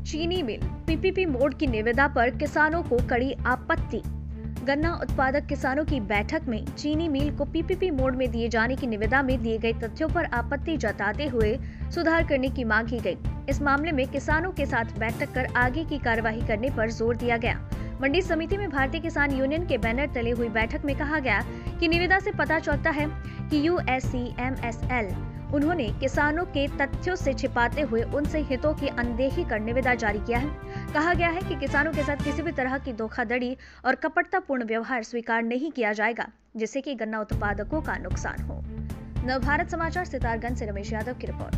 चीनी मिल PPP mode की निविदा पर किसानों को कड़ी आपत्ति। गन्ना उत्पादक किसानों की बैठक में चीनी मिल को पीपीपी मोड में दिए जाने की निविदा में दिए गए तथ्यों पर आपत्ति जताते हुए सुधार करने की मांग की गई। इस मामले में किसानों के साथ बैठक कर आगे की कार्यवाही करने पर जोर दिया गया। मंडी समिति में भारतीय किसान यूनियन के बैनर तले हुई बैठक में कहा गया कि निविदा से पता चलता है कि USCMSL उन्होंने किसानों के तथ्यों से छिपाते हुए उनसे हितों की अनदेखी कर निविदा जारी किया है। कहा गया है कि किसानों के साथ किसी भी तरह की धोखाधड़ी और कपटतापूर्ण व्यवहार स्वीकार नहीं किया जाएगा, जिससे कि गन्ना उत्पादकों का नुकसान हो। नवभारत समाचार सितारगंज से रमेश यादव की रिपोर्ट।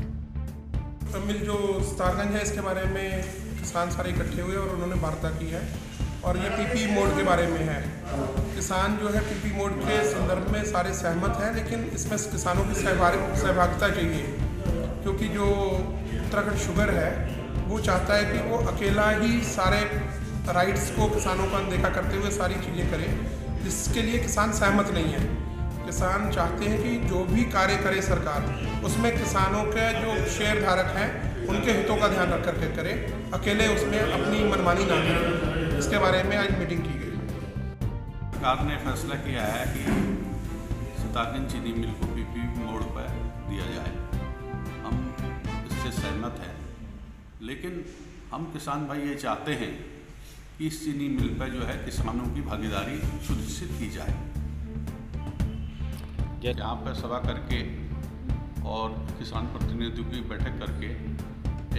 मिल जो सितारगंज है, इसके बारे में किसान सारे इकट्ठे हुए और उन्होंने वार्ता की है और ये पीपी मोड के बारे में है। किसान जो है पीपी मोड के संदर्भ में सारे सहमत हैं, लेकिन इसमें किसानों की सहभागिता चाहिए, क्योंकि जो उत्तराखंड शुगर है वो चाहता है कि वो अकेला ही सारे राइट्स को किसानों का अनदेखा करते हुए सारी चीज़ें करे, जिसके लिए किसान सहमत नहीं है। किसान चाहते हैं कि जो भी कार्य करे सरकार, उसमें किसानों के जो शेयर धारक हैं उनके हितों का ध्यान रख करके करे, अकेले उसमें अपनी मनमानी ना करें। इसके बारे में आज मीटिंग की गई। सरकार ने फैसला किया है कि सितारगंज चीनी मिल को पीपीपी मोड पर दिया जाए। हम इससे सहमत हैं, लेकिन हम किसान भाई ये चाहते हैं कि इस चीनी मिल पर जो है किसानों की भागीदारी सुनिश्चित की जाए। यहाँ पर सभा करके और किसान प्रतिनिधियों की बैठक करके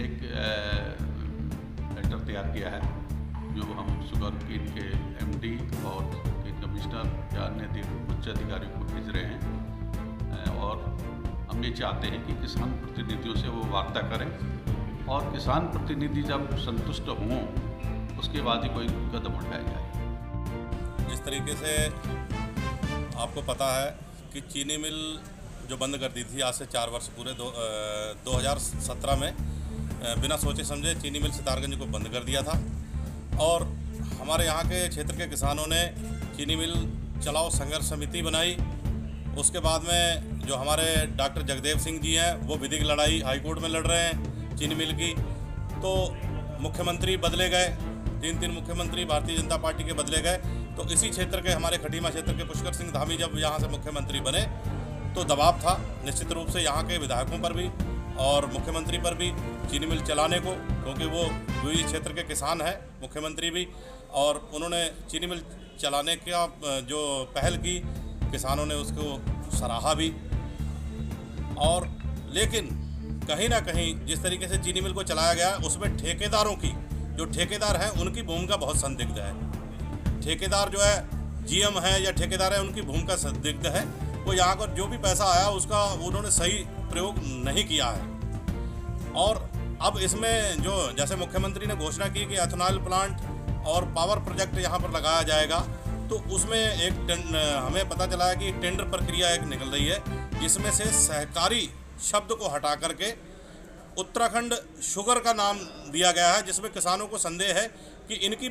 एक लेटर तैयार किया है, जो हम शुगर केन के MD और कमिश्नर या अन्य उच्च अधिकारियों को भेज रहे हैं। और हम ये चाहते हैं कि किसान प्रतिनिधियों से वो वार्ता करें और किसान प्रतिनिधि जब संतुष्ट हों उसके बाद ही कोई कदम उठाया जाए। जिस तरीके से आपको पता है कि चीनी मिल जो बंद कर दी थी आज से 4 वर्ष पूरे 2017 में बिना सोचे समझे चीनी मिल सितारगंज को बंद कर दिया था और हमारे यहाँ के क्षेत्र के किसानों ने चीनी मिल चलाओ संघर्ष समिति बनाई। उसके बाद में जो हमारे डॉक्टर जगदेव सिंह जी हैं वो विधिक लड़ाई हाईकोर्ट में लड़ रहे हैं चीनी मिल की। तो मुख्यमंत्री बदले गए, 3 मुख्यमंत्री भारतीय जनता पार्टी के बदले गए। तो इसी क्षेत्र के हमारे खटीमा क्षेत्र के पुष्कर सिंह धामी जब यहाँ से मुख्यमंत्री बने तो दबाव था निश्चित रूप से यहाँ के विधायकों पर भी और मुख्यमंत्री पर भी चीनी मिल चलाने को, क्योंकि वो इस क्षेत्र के किसान हैं, मुख्यमंत्री भी, और उन्होंने चीनी मिल चलाने का जो पहल की किसानों ने उसको सराहा भी। और लेकिन कहीं ना कहीं जिस तरीके से चीनी मिल को चलाया गया उसमें ठेकेदारों की, जो ठेकेदार हैं उनकी भूमिका बहुत संदिग्ध है। ठेकेदार जो है GM है या ठेकेदार है, उनकी भूमिका संदिग्ध है। वो यहाँ पर जो भी पैसा आया उसका उन्होंने सही प्रयोग नहीं किया है। और अब इसमें जो जैसे मुख्यमंत्री ने घोषणा की कि एथेनॉल प्लांट और पावर प्रोजेक्ट यहाँ पर लगाया जाएगा, तो उसमें एक हमें पता चला है कि एक टेंडर प्रक्रिया एक निकल रही है, जिसमें से सहकारी शब्द को हटा करके उत्तराखंड शुगर का नाम दिया गया है, जिसमें किसानों को संदेह है कि इनकी